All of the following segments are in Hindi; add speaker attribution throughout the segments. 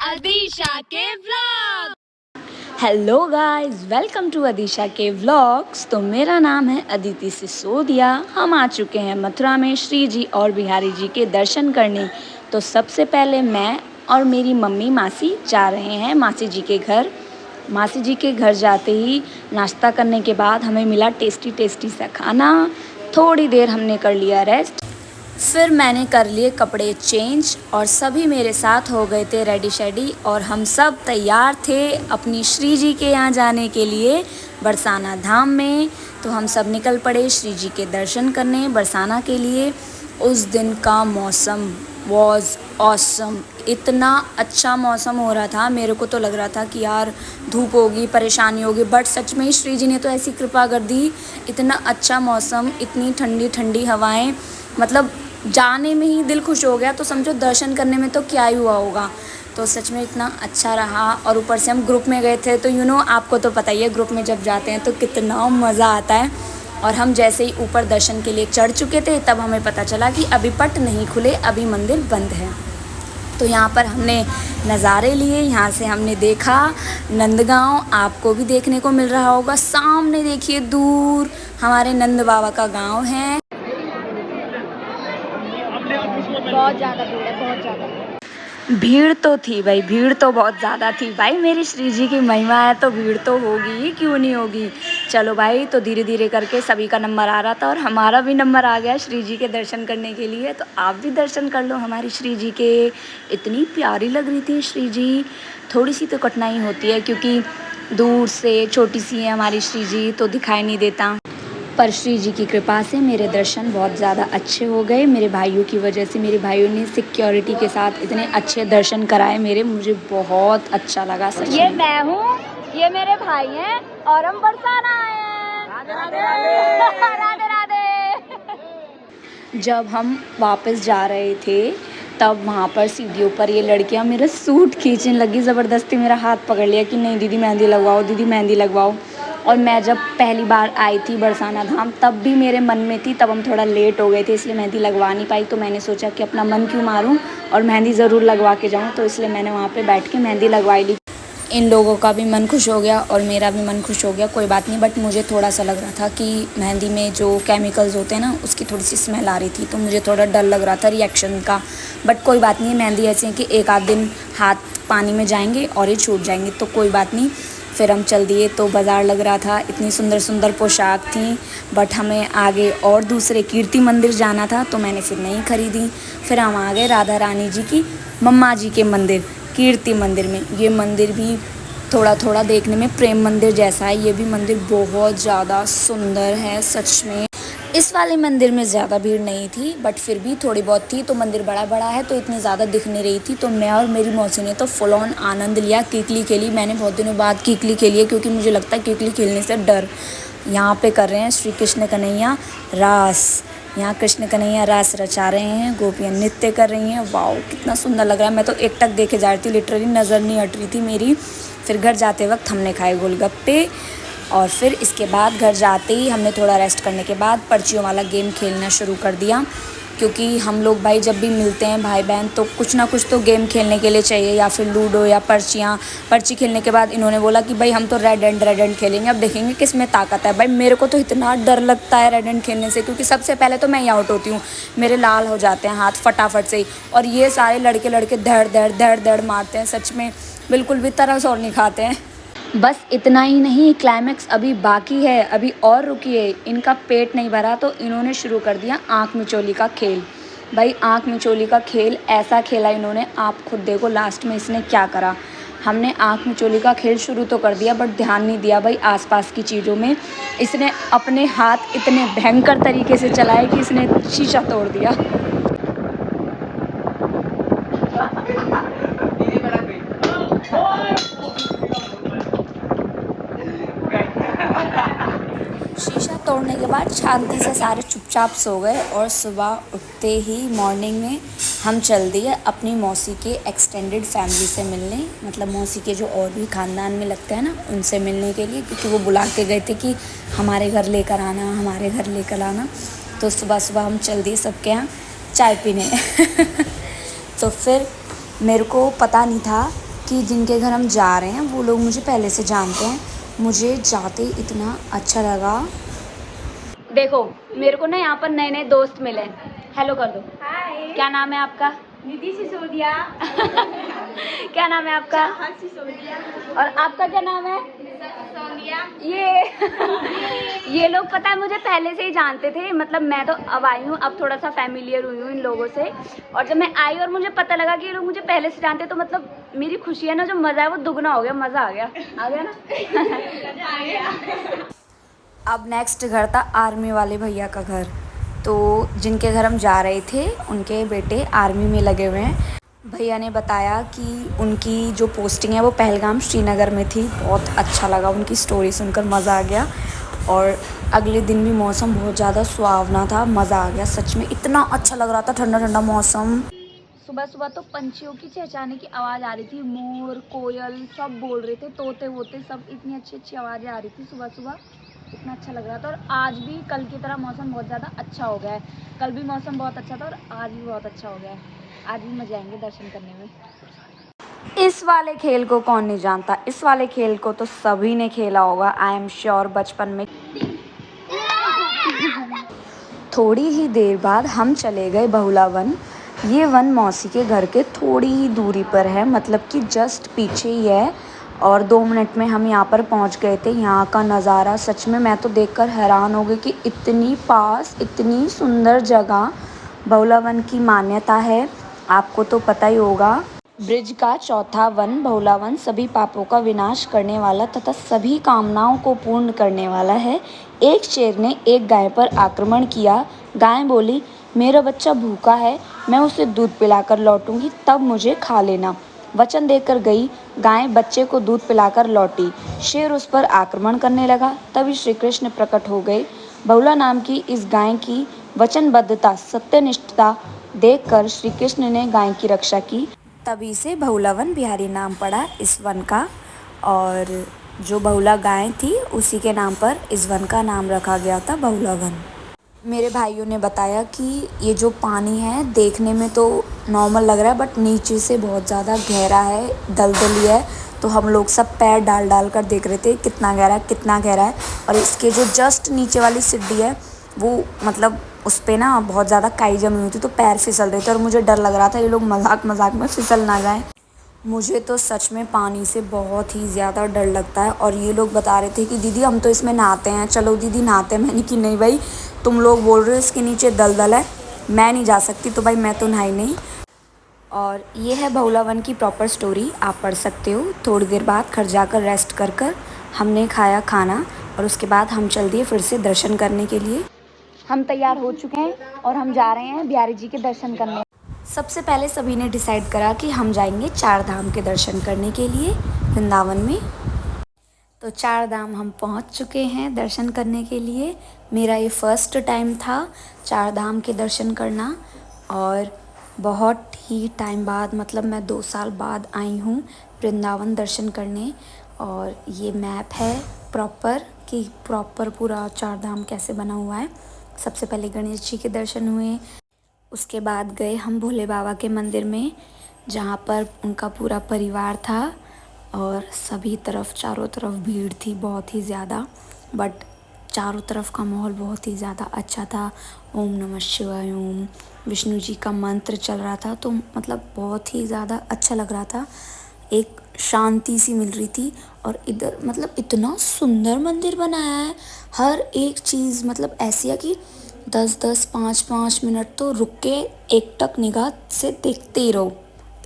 Speaker 1: अदीशा के vlog.
Speaker 2: Hello guys, welcome to Adisha के व्लॉग्स। तो मेरा नाम है अदिति सिसोदिया। हम आ चुके हैं मथुरा में श्री जी और बिहारी जी के दर्शन करने। तो सबसे पहले मैं और मेरी मम्मी मासी जा रहे हैं मासी जी के घर। मासी जी के घर जाते ही नाश्ता करने के बाद हमें मिला टेस्टी टेस्टी सा खाना। थोड़ी देर हमने कर लिया रेस्ट, फिर मैंने कर लिए कपड़े चेंज और सभी मेरे साथ हो गए थे रेडी शेडी और हम सब तैयार थे अपनी श्री जी के यहाँ जाने के लिए बरसाना धाम में। तो हम सब निकल पड़े श्री जी के दर्शन करने बरसाना के लिए। उस दिन का मौसम वॉज ऑसम। इतना अच्छा मौसम हो रहा था, मेरे को तो लग रहा था कि यार धूप होगी, परेशानी होगी, बट सच में श्री जी ने तो ऐसी कृपा कर दी। इतना अच्छा मौसम, इतनी ठंडी ठंडी हवाएं, मतलब जाने में ही दिल खुश हो गया। तो समझो दर्शन करने में तो क्या ही हुआ होगा। तो सच में इतना अच्छा रहा। और ऊपर से हम ग्रुप में गए थे तो आपको तो पता ही है ग्रुप में जब जाते हैं तो कितना मज़ा आता है। और हम जैसे ही ऊपर दर्शन के लिए चढ़ चुके थे तब हमें पता चला कि अभी पट नहीं खुले, अभी मंदिर बंद है। तो यहाँ पर हमने नज़ारे लिए, यहाँ से हमने देखा नंदगांव, आपको भी देखने को मिल रहा होगा। सामने देखिए दूर हमारे नंद बाबा का गांव है।
Speaker 1: बहुत ज़्यादा भीड़ है, बहुत ज़्यादा
Speaker 2: भीड़ तो थी भाई, भीड़ तो बहुत ज़्यादा थी भाई। मेरी श्री जी की महिमा है तो भीड़ तो होगी ही, क्यों नहीं होगी। चलो भाई, तो धीरे धीरे करके सभी का नंबर आ रहा था और हमारा भी नंबर आ गया श्री जी के दर्शन करने के लिए। तो आप भी दर्शन कर लो हमारी श्री जी के। इतनी प्यारी लग रही थी श्री जी। थोड़ी सी तो कठिनाई होती है क्योंकि दूर से छोटी सी है हमारी श्री जी तो दिखाई नहीं देता, पर श्री जी की कृपा से मेरे दर्शन बहुत ज़्यादा अच्छे हो गए। मेरे भाइयों की वजह से, मेरे भाइयों ने सिक्योरिटी के साथ इतने अच्छे दर्शन कराए मेरे, मुझे बहुत अच्छा लगा सच में।
Speaker 1: ये मैं हूँ, ये मेरे भाई हैं और हम बरसाना आए हैं। राधे राधे राधे राधे।
Speaker 2: जब हम वापस जा रहे थे तब वहाँ पर सीढ़ियों पर ये लड़कियाँ मेरा सूट खींचने लगी, ज़बरदस्ती मेरा हाथ पकड़ लिया कि नहीं दीदी मेहंदी लगवाओ, दीदी मेहंदी लगवाओ। और मैं जब पहली बार आई थी बरसाना धाम तब भी मेरे मन में थी, तब हम थोड़ा लेट हो गए थे इसलिए मेहंदी लगवा नहीं पाई। तो मैंने सोचा कि अपना मन क्यों मारूं और मेहंदी ज़रूर लगवा के जाऊं, तो इसलिए मैंने वहाँ पे बैठ के मेहंदी लगवाई ली। इन लोगों का भी मन खुश हो गया और मेरा भी मन खुश हो गया। कोई बात नहीं, बट मुझे थोड़ा सा लग रहा था कि मेहंदी में जो केमिकल्स होते हैं ना उसकी थोड़ी सी स्मेल आ रही थी, तो मुझे थोड़ा डर लग रहा था रिएक्शन का। बट कोई बात नहीं, मेहंदी ऐसी है कि एक आध दिन हाथ पानी में जाएंगे और ये छूट जाएंगे, तो कोई बात नहीं। फिर हम चल दिए। तो बाज़ार लग रहा था, इतनी सुंदर सुंदर पोशाक थी, बट हमें आगे और दूसरे कीर्ति मंदिर जाना था तो मैंने फिर नहीं ख़रीदी। फिर हम आ गए राधा रानी जी की मम्मा जी के मंदिर कीर्ति मंदिर में। ये मंदिर भी थोड़ा थोड़ा देखने में प्रेम मंदिर जैसा है। ये भी मंदिर बहुत ज़्यादा सुंदर है सच में। इस वाले मंदिर में ज़्यादा भीड़ नहीं थी बट फिर भी थोड़ी बहुत थी। तो मंदिर बड़ा बड़ा है तो इतनी ज़्यादा दिख नहीं रही थी। तो मैं और मेरी मौसी ने तो फुल ऑन आनंद लिया, कीकली खेली। मैंने बहुत दिनों बाद कीकली खेली है क्योंकि मुझे लगता है कीकली खेलने से डर। यहाँ पे कर रहे हैं श्री कृष्ण कन्हैया रास, यहाँ कृष्ण कन्हैया रास रचा रहे हैं, गोपियाँ नृत्य कर रही हैं। वाओ कितना सुंदर लग रहा है। मैं तो एकटक देखे जा रही थी, लिटरली नज़र नहीं हट रही थी मेरी। फिर घर जाते वक्त हमने खाए गोलगप्पे और फिर इसके बाद घर जाते ही हमने थोड़ा रेस्ट करने के बाद पर्चियों वाला गेम खेलना शुरू कर दिया। क्योंकि हम लोग भाई जब भी मिलते हैं भाई बहन तो कुछ ना कुछ तो गेम खेलने के लिए चाहिए, या फिर लूडो या पर्चियाँ। पर्ची खेलने के बाद इन्होंने बोला कि भाई हम तो रेड एंड खेलेंगे, अब देखेंगे किस में ताकत है। भाई मेरे को तो इतना डर लगता है रेड एंड खेलने से, क्योंकि सबसे पहले तो मैं ही आउट होती हूँ, मेरे लाल हो जाते हैं हाथ फटाफट से ही। और ये सारे लड़के धड़ मारते हैं, सच में बिल्कुल भी तरस और नहीं खाते हैं। बस इतना ही नहीं, क्लाइमैक्स अभी बाकी है, अभी और रुकिए। इनका पेट नहीं भरा तो इन्होंने शुरू कर दिया आँख मिचोली का खेल। भाई आँख मिचोली का खेल ऐसा खेला इन्होंने, आप खुद देखो लास्ट में इसने क्या करा। हमने आँख मिचोली का खेल शुरू तो कर दिया बट ध्यान नहीं दिया भाई आसपास की चीज़ों में। इसने अपने हाथ इतने भयंकर तरीके से चलाए कि इसने शीशा तोड़ दिया। शीशा तोड़ने के बाद शांति से सारे चुपचाप सो गए और सुबह उठते ही मॉर्निंग में हम चल दिए अपनी मौसी के एक्सटेंडेड फैमिली से मिलने, मतलब मौसी के जो और भी ख़ानदान में लगते हैं ना उनसे मिलने के लिए, क्योंकि वो बुला के गए थे कि हमारे घर लेकर आना, हमारे घर लेकर आना। तो सुबह सुबह हम चल दिए सबके यहाँ चाय पीने। तो फिर मेरे को पता नहीं था कि जिनके घर हम जा रहे हैं वो लोग मुझे पहले से जानते हैं। मुझे जाते ही इतना अच्छा लगा। देखो मेरे को ना यहाँ पर नए नए दोस्त मिले। हेलो कर दो।
Speaker 1: हाय,
Speaker 2: क्या नाम है आपका?
Speaker 1: निधि सिसोदिया।
Speaker 2: क्या नाम है आपका?
Speaker 1: सिसोदिया।
Speaker 2: और आपका क्या नाम है?
Speaker 1: सोनिया।
Speaker 2: ये लोग पता है मुझे पहले से ही जानते थे। मतलब मैं तो अब आई हूँ, अब थोड़ा सा फैमिलियर हुई हूँ इन लोगों से। और जब मैं आई और मुझे पता लगा कि ये लोग मुझे पहले से जानते, तो मतलब मेरी खुशी है ना, जो मज़ा है वो दुगना हो गया। मज़ा आ गया ना।
Speaker 1: आ गया।
Speaker 2: अब नेक्स्ट घर था आर्मी वाले भैया का घर। तो जिनके घर हम जा रहे थे उनके बेटे आर्मी में लगे हुए हैं। भैया ने बताया कि उनकी जो पोस्टिंग है वो पहलगाम श्रीनगर में थी। बहुत अच्छा लगा उनकी स्टोरी सुनकर, मज़ा आ गया। और अगले दिन भी मौसम बहुत ज़्यादा सुहावना था, मज़ा आ गया सच में। इतना अच्छा लग रहा था, ठंडा ठंडा मौसम। सुबह सुबह तो पंछियों की चहचहाने की आवाज़ आ रही थी। मोर, कोयल सब बोल रहे थे, तोते वोते सब, इतनी अच्छी अच्छी आवाज़ें आ रही थी सुबह सुबह। इतना अच्छा लग रहा था। और आज भी कल की तरह मौसम बहुत ज़्यादा अच्छा हो गया है। कल भी मौसम बहुत अच्छा था और आज भी बहुत अच्छा हो गया है। आज भी मज़े आएंगे दर्शन करने में। इस वाले खेल को कौन नहीं जानता? इस वाले खेल को तो सभी ने खेला होगा, आई एम श्योर, बचपन में। थोड़ी ही देर बाद हम चले गए बहुला वन। ये वन मौसी के घर के थोड़ी ही दूरी पर है, मतलब कि जस्ट पीछे ही है। और 2 मिनट में हम यहाँ पर पहुँच गए थे। यहाँ का नज़ारा सच में मैं तो देखकर हैरान हो गई कि इतनी पास, इतनी सुंदर जगह। बहुला वन की मान्यता है, आपको तो पता ही होगा। ब्रिज का चौथा वन बहुला वन सभी पापों का विनाश करने वाला तथा सभी कामनाओं को पूर्ण करने वाला है। एक शेर ने एक गाय पर आक्रमण किया। गाय बोली, मेरा बच्चा भूखा है, मैं उसे दूध पिलाकर लौटूंगी, तब मुझे खा लेना। वचन देकर गई गाय बच्चे को दूध पिलाकर लौटी। शेर उस पर आक्रमण करने लगा, तभी श्री कृष्ण प्रकट हो गए। बहुला नाम की इस गाय की वचनबद्धता, सत्यनिष्ठता देखकर श्री कृष्ण ने गाय की रक्षा की। तभी से बहुला वन बिहारी नाम पड़ा इस वन का। और जो बहुला गाय थी उसी के नाम पर इस वन का नाम रखा गया था, बहुला वन। मेरे भाइयों ने बताया कि ये जो पानी है देखने में तो नॉर्मल लग रहा है, बट नीचे से बहुत ज़्यादा गहरा है, दलदली है। तो हम लोग सब पैर डाल डाल कर देख रहे थे कितना गहरा है, कितना गहरा है। और इसके जो जस्ट नीचे वाली सीढ़ी है वो मतलब उस पर ना बहुत ज़्यादा काई जमी हुई थी, तो पैर फिसल रहे थे। और मुझे डर लग रहा था ये लोग मजाक मजाक में फिसल ना जाएं। मुझे तो सच में पानी से बहुत ही ज़्यादा डर लगता है। और ये लोग बता रहे थे कि दीदी हम तो इसमें नहाते हैं, चलो दीदी नहाते हैं। मैंने कि नहीं भाई, तुम लोग बोल रहे हो इसके नीचे दलदल है, मैं नहीं जा सकती, तो भाई मैं तो नहाई नहीं। और ये है बहुला वन की प्रॉपर स्टोरी, आप पढ़ सकते हो। थोड़ी देर बाद घर जाकर रेस्ट कर कर हमने खाया खाना और उसके बाद हम चल दिए फिर से दर्शन करने के लिए। हम तैयार हो चुके हैं और हम जा रहे हैं बिहारी जी के दर्शन करने। सबसे पहले सभी ने डिसाइड करा कि हम जाएंगे 4 धाम के दर्शन करने के लिए वृंदावन में। तो 4 धाम हम पहुंच चुके हैं दर्शन करने के लिए। मेरा ये फर्स्ट टाइम था 4 धाम के दर्शन करना। और बहुत ही टाइम बाद, मतलब मैं 2 साल बाद आई हूँ वृंदावन दर्शन करने। और ये मैप है प्रॉपर कि प्रॉपर पूरा 4 धाम कैसे बना हुआ है। सबसे पहले गणेश जी के दर्शन हुए, उसके बाद गए हम भोले बाबा के मंदिर में जहाँ पर उनका पूरा परिवार था। और सभी तरफ चारों तरफ भीड़ थी बहुत ही ज़्यादा, बट चारों तरफ का माहौल बहुत ही ज़्यादा अच्छा था। ओम नमः शिवाय, ओम, विष्णु जी का मंत्र चल रहा था, तो मतलब बहुत ही ज़्यादा अच्छा लग रहा था। एक शांति सी मिल रही थी। और इधर मतलब इतना सुंदर मंदिर बनाया है, हर एक चीज़ मतलब ऐसी है कि 10-10, 5-5 मिनट तो रुक के एक टक निगाह से देखते ही रहो।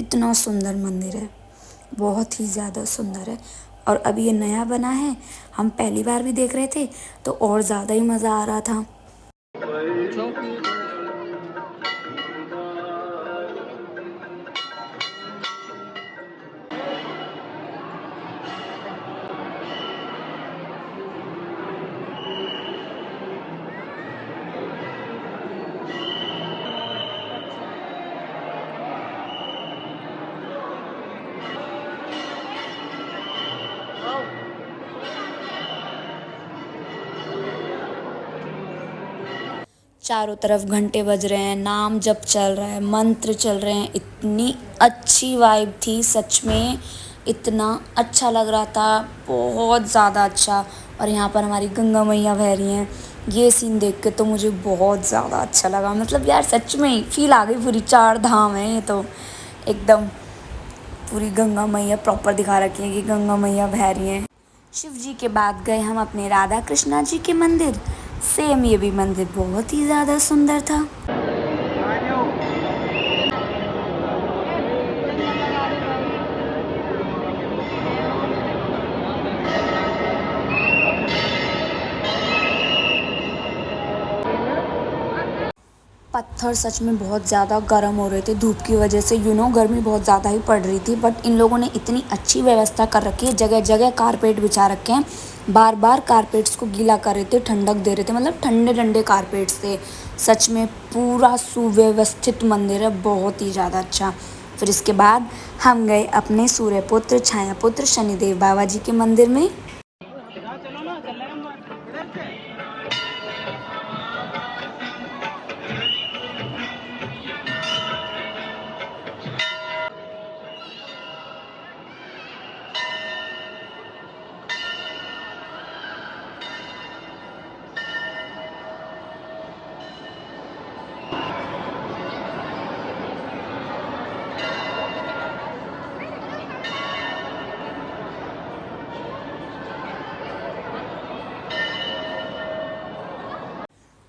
Speaker 2: इतना सुंदर मंदिर है, बहुत ही ज़्यादा सुंदर है। और अभी ये नया बना है, हम पहली बार भी देख रहे थे तो और ज़्यादा ही मज़ा आ रहा था। 4 तरफ घंटे बज रहे हैं, नाम जप चल रहा है, मंत्र चल रहे हैं। इतनी अच्छी वाइब थी सच में, इतना अच्छा लग रहा था, बहुत ज़्यादा अच्छा। और यहाँ पर हमारी गंगा मैया बह रही हैं। ये सीन देख के तो मुझे बहुत ज़्यादा अच्छा लगा। मतलब यार सच में ही फील आ गई, पूरी 4 धाम है ये तो एकदम। पूरी गंगा मैया प्रॉपर दिखा रखी है कि गंगा मैया बह रही हैं। शिव जी के बाद गए हम अपने राधा कृष्णा जी के मंदिर। सेम ये भी मंदिर बहुत ही ज़्यादा सुंदर था। पत्थर सच में बहुत ज़्यादा गर्म हो रहे थे धूप की वजह से, गर्मी बहुत ज़्यादा ही पड़ रही थी। बट इन लोगों ने इतनी अच्छी व्यवस्था कर रखी है, जगह जगह कारपेट बिछा रखे हैं। बार बार कारपेट्स को गीला कर रहे थे, ठंडक दे रहे थे, मतलब ठंडे ठंडे कारपेट्स थे। सच में पूरा सुव्यवस्थित मंदिर है, बहुत ही ज़्यादा अच्छा। फिर इसके बाद हम गए अपने सूर्यपुत्र छायापुत्र शनिदेव बाबा जी के मंदिर में।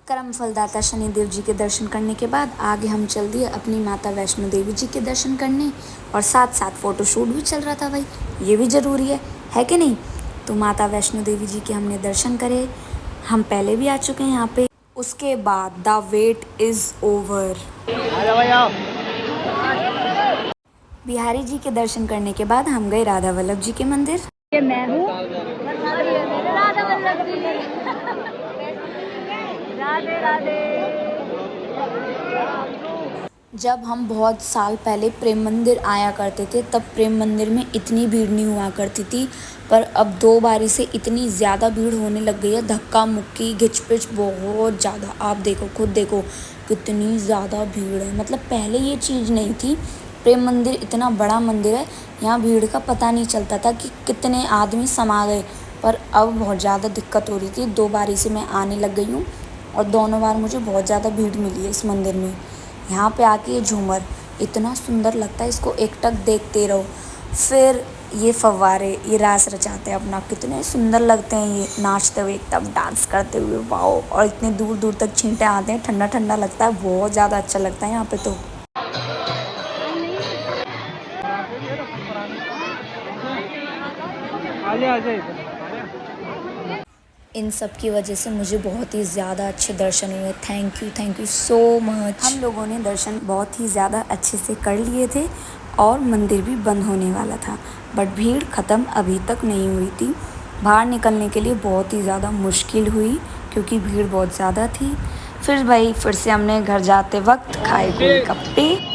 Speaker 2: कर्म फलदाता शनिदेव जी के दर्शन करने के बाद आगे हम चल दिए अपनी माता वैष्णो देवी जी के दर्शन करने। और साथ साथ फ़ोटोशूट भी चल रहा था भाई, ये भी ज़रूरी है कि नहीं। तो माता वैष्णो देवी जी के हमने दर्शन करे, हम पहले भी आ चुके हैं यहाँ पे। उसके बाद the wait is over. Bihari ji के दर्शन करने के बाद हम गए राधा वल्लभ जी के मंदिर। ये मैं हूँ
Speaker 1: राधा वल्लभ जी। राधे राधे।
Speaker 2: जब हम बहुत साल पहले प्रेम मंदिर आया करते थे तब प्रेम मंदिर में इतनी भीड़ नहीं हुआ करती थी, पर अब 2 बारी से इतनी ज़्यादा भीड़ होने लग गई है, धक्का मुक्की घिचपिच बहुत ज़्यादा। आप देखो, खुद देखो कितनी ज़्यादा भीड़ है। मतलब पहले ये चीज़ नहीं थी। प्रेम मंदिर इतना बड़ा मंदिर है, यहाँ भीड़ का पता नहीं चलता था कि कितने आदमी समा गए, पर अब बहुत ज़्यादा दिक्कत हो रही थी। 2 बारी से मैं आने लग गई हूँ और दोनों बार मुझे बहुत ज़्यादा भीड़ मिली है इस मंदिर में। यहाँ पे आके ये झूमर इतना सुंदर लगता है, इसको एकटक देखते रहो। फिर ये फव्वारे, ये रास रचाते हैं अपना, कितने सुंदर लगते हैं ये नाचते हुए एकदम डांस करते हुए, वाओ। और इतने दूर दूर तक छींटे आते हैं, ठंडा ठंडा लगता है, बहुत ज़्यादा अच्छा लगता है यहाँ पे तो। इन सब की वजह से मुझे बहुत ही ज़्यादा अच्छे दर्शन हुए। Thank you so much. हम लोगों ने दर्शन बहुत ही ज़्यादा अच्छे से कर लिए थे और मंदिर भी बंद होने वाला था, बट भीड़ ख़त्म अभी तक नहीं हुई थी। बाहर निकलने के लिए बहुत ही ज़्यादा मुश्किल हुई क्योंकि भीड़ बहुत ज़्यादा थी। फिर से हमने घर जाते वक्त खाए गोलगप्पे।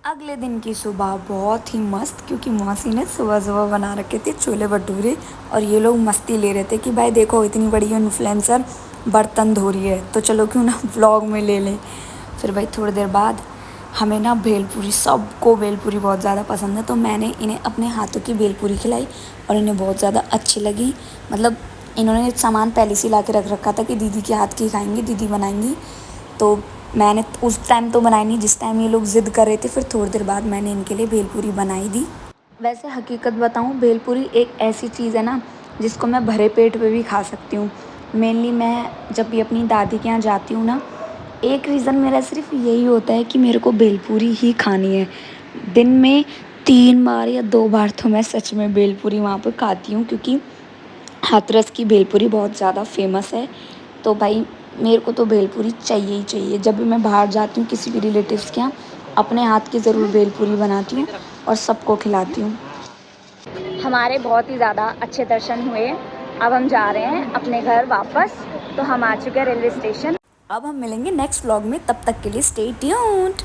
Speaker 2: अगले दिन की सुबह बहुत ही मस्त, क्योंकि मौसी ने सुबह सुबह बना रखे थे छोले भटूरे और ये लोग मस्ती ले रहे थे कि भाई देखो इतनी बड़ी इन्फ्लुएंसर बर्तन धो रही है, तो चलो क्यों ना व्लॉग में ले लें। फिर भाई थोड़ी देर बाद हमें ना भेलपूरी, सबको भेलपूरी बहुत ज़्यादा पसंद है, तो मैंने इन्हें अपने हाथों की भेलपूरी खिलाई और इन्हें बहुत ज़्यादा अच्छी लगी। मतलब इन्होंने सामान पहले से ला के रख रखा था कि दीदी के हाथ की खाएंगी, दीदी बनाएंगी। तो मैंने उस टाइम तो बनाई नहीं जिस टाइम ये लोग ज़िद कर रहे थे। फिर थोड़ी देर बाद मैंने इनके लिए भेलपूरी बनाई दी। वैसे हकीकत बताऊँ, भेलपूरी एक ऐसी चीज़ है ना जिसको मैं भरे पेट पे भी खा सकती हूँ। मेनली मैं जब भी अपनी दादी के यहाँ जाती हूँ ना, एक रीज़न मेरा सिर्फ यही होता है कि मेरे को भेलपूरी ही खानी है। दिन में 3 बार या 2 बार तो मैं सच में भेलपूरी वहाँ पर खाती हूँ, क्योंकि हाथरस की भेलपूरी बहुत ज़्यादा फेमस है। तो भाई मेरे को तो भेलपूरी चाहिए ही चाहिए। जब भी मैं बाहर जाती हूँ किसी भी रिलेटिव्स के यहाँ, अपने हाथ की ज़रूर भेलपूरी बनाती हूँ और सबको खिलाती हूँ। हमारे बहुत ही ज़्यादा अच्छे दर्शन हुए। अब हम जा रहे हैं अपने घर वापस। तो हम आ चुके हैं रेलवे स्टेशन। अब हम मिलेंगे नेक्स्ट व्लॉग में, तब तक के लिए स्टे ट्यून्ड।